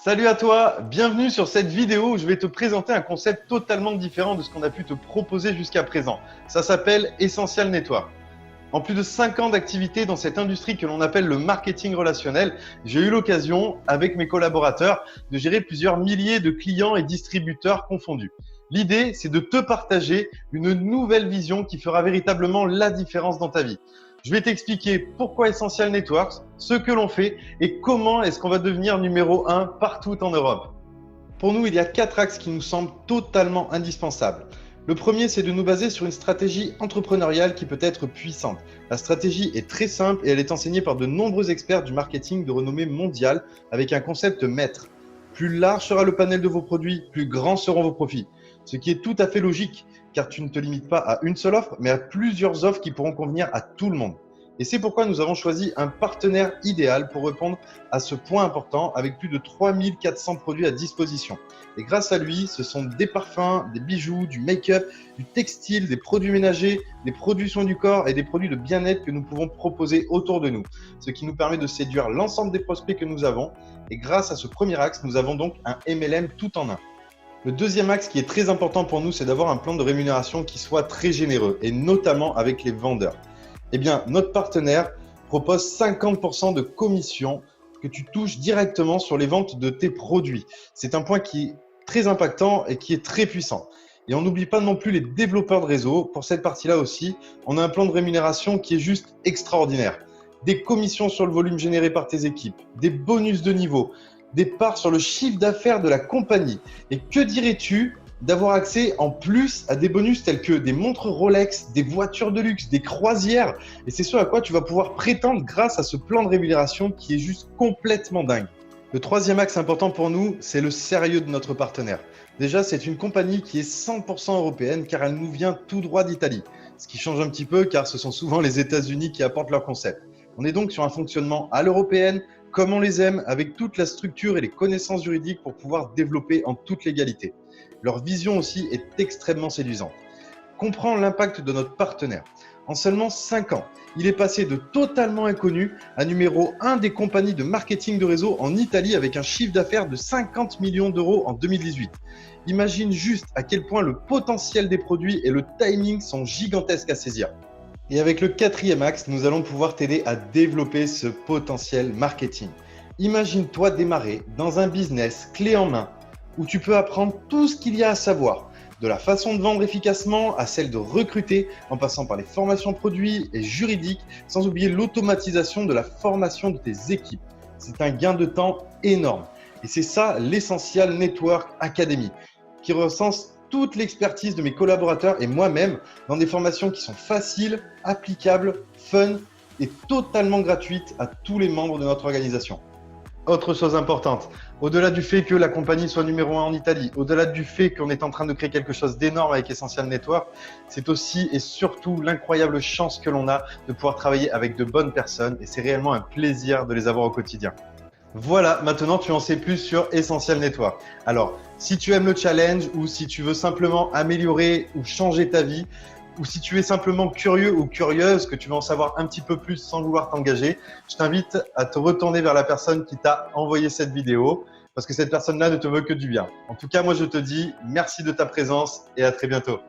Salut à toi, bienvenue sur cette vidéo où je vais te présenter un concept totalement différent de ce qu'on a pu te proposer jusqu'à présent. Ça s'appelle Essential Network. En plus de 5 ans d'activité dans cette industrie que l'on appelle le marketing relationnel, j'ai eu l'occasion, avec mes collaborateurs, de gérer plusieurs milliers de clients et distributeurs confondus. L'idée, c'est de te partager une nouvelle vision qui fera véritablement la différence dans ta vie. Je vais t'expliquer pourquoi Essential Networks, ce que l'on fait et comment est-ce qu'on va devenir numéro 1 partout en Europe. Pour nous, il y a 4 axes qui nous semblent totalement indispensables. Le premier, c'est de nous baser sur une stratégie entrepreneuriale qui peut être puissante. La stratégie est très simple et elle est enseignée par de nombreux experts du marketing de renommée mondiale avec un concept maître. Plus large sera le panel de vos produits, plus grands seront vos profits. Ce qui est tout à fait logique, car tu ne te limites pas à une seule offre, mais à plusieurs offres qui pourront convenir à tout le monde. Et c'est pourquoi nous avons choisi un partenaire idéal pour répondre à ce point important avec plus de 3400 produits à disposition. Et grâce à lui, ce sont des parfums, des bijoux, du make-up, du textile, des produits ménagers, des produits soins du corps et des produits de bien-être que nous pouvons proposer autour de nous. Ce qui nous permet de séduire l'ensemble des prospects que nous avons. Et grâce à ce premier axe, nous avons donc un MLM tout en un. Le deuxième axe qui est très important pour nous, c'est d'avoir un plan de rémunération qui soit très généreux et notamment avec les vendeurs. Eh bien, notre partenaire propose 50% de commission que tu touches directement sur les ventes de tes produits. C'est un point qui est très impactant et qui est très puissant. Et on n'oublie pas non plus les développeurs de réseau. Pour cette partie-là aussi, on a un plan de rémunération qui est juste extraordinaire. Des commissions sur le volume généré par tes équipes, des bonus de niveau, des parts sur le chiffre d'affaires de la compagnie. Et que dirais-tu d'avoir accès en plus à des bonus tels que des montres Rolex, des voitures de luxe, des croisières. Et c'est ce à quoi tu vas pouvoir prétendre grâce à ce plan de rémunération qui est juste complètement dingue. Le troisième axe important pour nous, c'est le sérieux de notre partenaire. Déjà, c'est une compagnie qui est 100% européenne car elle nous vient tout droit d'Italie. Ce qui change un petit peu car ce sont souvent les États-Unis qui apportent leur concept. On est donc sur un fonctionnement à l'européenne, comme on les aime, avec toute la structure et les connaissances juridiques pour pouvoir développer en toute légalité. Leur vision aussi est extrêmement séduisante. Comprends l'impact de notre partenaire. En seulement 5 ans, il est passé de totalement inconnu à numéro 1 des compagnies de marketing de réseau en Italie avec un chiffre d'affaires de 50 millions d'euros en 2018. Imagine juste à quel point le potentiel des produits et le timing sont gigantesques à saisir. Et avec le quatrième axe, nous allons pouvoir t'aider à développer ce potentiel marketing. Imagine-toi démarrer dans un business clé en main où tu peux apprendre tout ce qu'il y a à savoir, de la façon de vendre efficacement à celle de recruter, en passant par les formations produits et juridiques, sans oublier l'automatisation de la formation de tes équipes. C'est un gain de temps énorme. Et c'est ça l'Essential Network Academy, qui recense toute l'expertise de mes collaborateurs et moi-même dans des formations qui sont faciles, applicables, fun et totalement gratuites à tous les membres de notre organisation. Autre chose importante, au-delà du fait que la compagnie soit numéro 1 en Italie, au-delà du fait qu'on est en train de créer quelque chose d'énorme avec Essential Network, c'est aussi et surtout l'incroyable chance que l'on a de pouvoir travailler avec de bonnes personnes et c'est réellement un plaisir de les avoir au quotidien. Voilà, maintenant tu en sais plus sur Essential Network. Alors, si tu aimes le challenge ou si tu veux simplement améliorer ou changer ta vie, ou si tu es simplement curieux ou curieuse, que tu veux en savoir un petit peu plus sans vouloir t'engager, je t'invite à te retourner vers la personne qui t'a envoyé cette vidéo parce que cette personne-là ne te veut que du bien. En tout cas, moi je te dis merci de ta présence et à très bientôt.